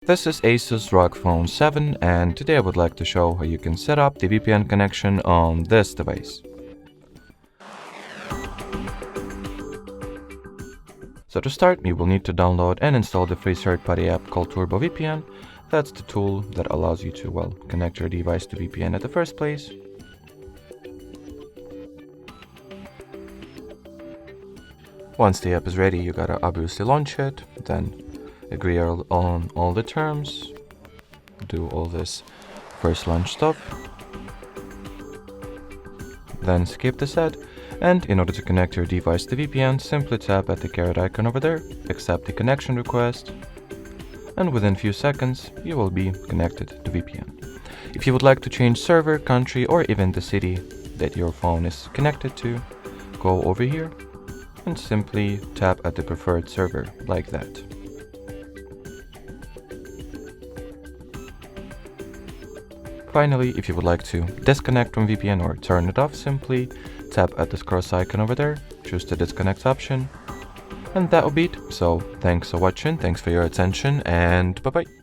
This is ASUS ROG Phone 7, and today I would like to show how you can set up the VPN connection on this device. So to start, you will need to download and install the free third-party app called TurboVPN. That's the tool that allows you to, connect your device to VPN at the first place. Once the app is ready, you gotta obviously launch it, then agree on all the terms, do all this first launch stuff, then skip the set, and in order to connect your device to VPN, simply tap at the caret icon over there, accept the connection request, and within a few seconds you will be connected to VPN. If you would like to change server, country, or even the city that your phone is connected to, go over here and simply tap at the preferred server like that. Finally, if you would like to disconnect from VPN or turn it off, simply tap at this cross icon over there, choose the disconnect option, and that will be it. So thanks for watching, thanks for your attention, and bye bye.